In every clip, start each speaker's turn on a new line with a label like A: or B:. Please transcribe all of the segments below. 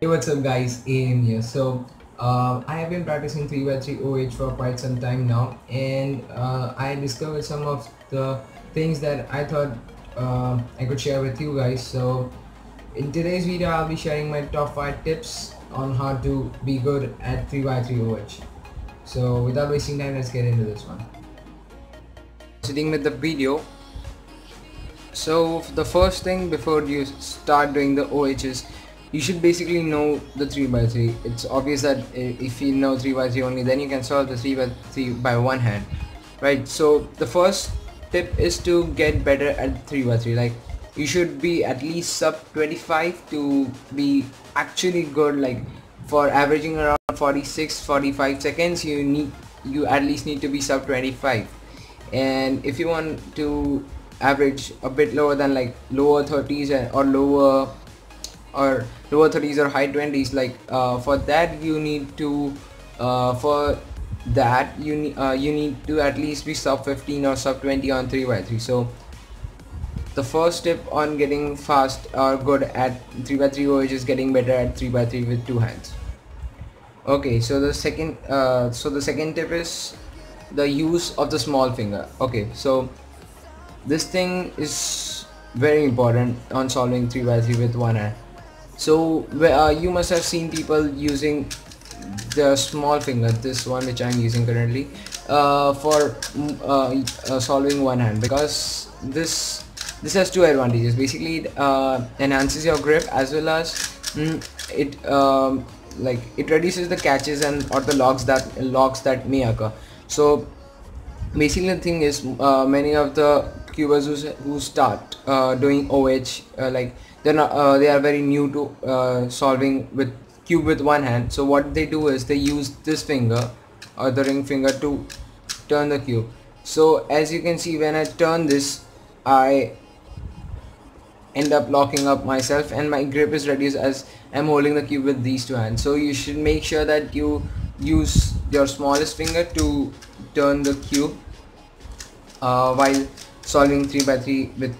A: Hey, what's up guys, AM here. I have been practicing 3x3 OH for quite some time now, and I discovered some of the things that I thought I could share with you guys. So in today's video I'll be sharing my top 5 tips on how to be good at 3x3 OH. So without wasting time, let's get into this one. Proceeding with the video. So the first thing before you start doing the OHs, you should basically know the 3x3. It's obvious that if you know 3x3 only, then you can solve the 3x3 by one hand, right? So the first tip is to get better at 3x3. Like, you should be at least sub 25 to be actually good. Like, for averaging around 46-45 seconds, you at least need to be sub 25. And if you want to average a bit lower than like lower 30s or lower 30s or high 20s, like for that you need to you need to at least be sub 15 or sub 20 on 3x3. So the first tip on getting fast or good at 3x3 OH is getting better at 3x3 with two hands. Okay, so the second tip is the use of the small finger. Okay, so this thing is very important on solving 3x3 with one hand. So you must have seen people using the small finger, this one which I'm using currently, for solving one hand, because this has two advantages. Basically, it enhances your grip, as well as it reduces the catches and or the locks that may occur. So basically the thing is, many of the cubers who start doing OH, they are very new to solving with cube with one hand. So what they do is they use this finger or the ring finger to turn the cube. So as you can see, when I turn this, I end up locking up myself and my grip is reduced as I'm holding the cube with these two hands. So you should make sure that you use your smallest finger to turn the cube while solving 3x3 with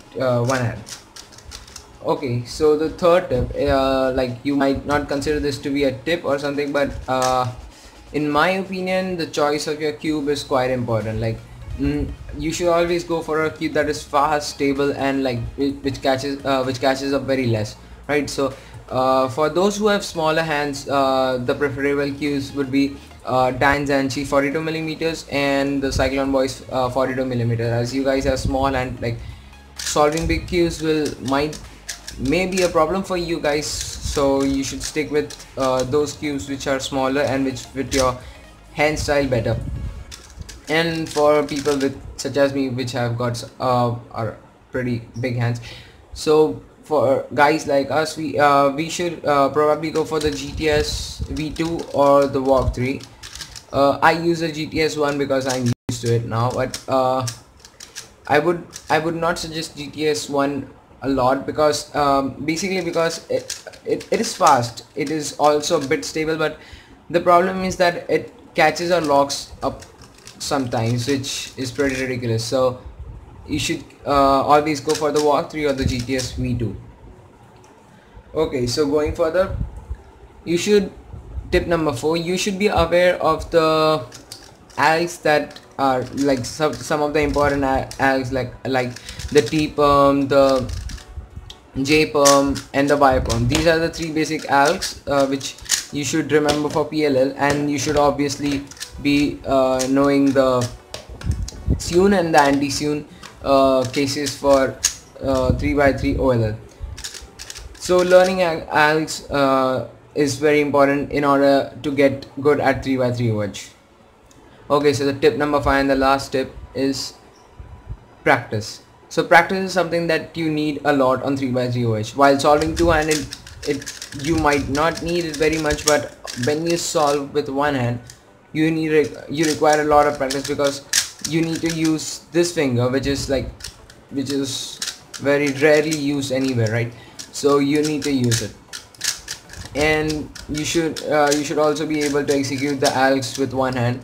A: one hand. Okay, so the third tip, like, you might not consider this to be a tip or something, but in my opinion, the choice of your cube is quite important. Like, you should always go for a cube that is fast, stable, and like which catches up very less, right? So for those who have smaller hands, the preferable cubes would be Dan Zanchi 42 millimeters and the Cyclone Boys 42 millimeters. As you guys are small, and like solving big cubes may be a problem for you guys, so you should stick with those cubes which are smaller and which fit your hand style better. And for people such as me, which have got are pretty big hands, so for guys like us, we should probably go for the GTS V2 or the VOG 3. I use the GTS one because I'm used to it now, but I would not suggest GTS one a lot, because basically because it is fast, it is also a bit stable, but the problem is that it catches or locks up sometimes, which is pretty ridiculous. So you should always go for the VOG 3 or the GTS V2. Okay, so going further, tip number 4, you should be aware of the algs that are like some of the important algs, like the T perm, the J perm, and the Y perm. These are the three basic algs which you should remember for PLL, and you should obviously be knowing the Sewn and the anti-Sewn cases for 3x3 OLL. So learning algs is very important in order to get good at 3x3 OH. Okay, so the tip number 5 and the last tip is practice. So practice is something that you need a lot on 3x3 OH. While solving two-handed, you might not need it very much, but when you solve with one hand, you require a lot of practice, because you need to use this finger, which is very rarely used anywhere, right? So you need to use it, and you should also be able to execute the algs with one hand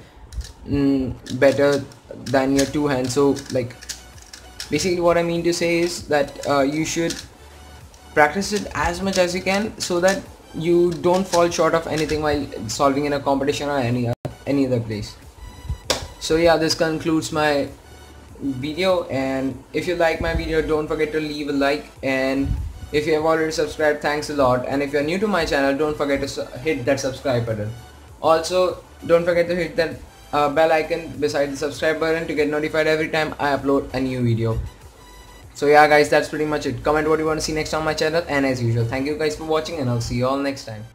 A: better than your two hands. So like, basically what I mean to say is that you should practice it as much as you can, so that you don't fall short of anything while solving in a competition or any other place. So yeah, this concludes my video, and if you like my video, don't forget to leave a like, and if you have already subscribed, thanks a lot, and if you're new to my channel, don't forget to hit that subscribe button. Also, don't forget to hit that bell icon beside the subscribe button to get notified every time I upload a new video. So yeah guys, that's pretty much it. Comment what you want to see next on my channel, and as usual, thank you guys for watching, and I'll see you all next time.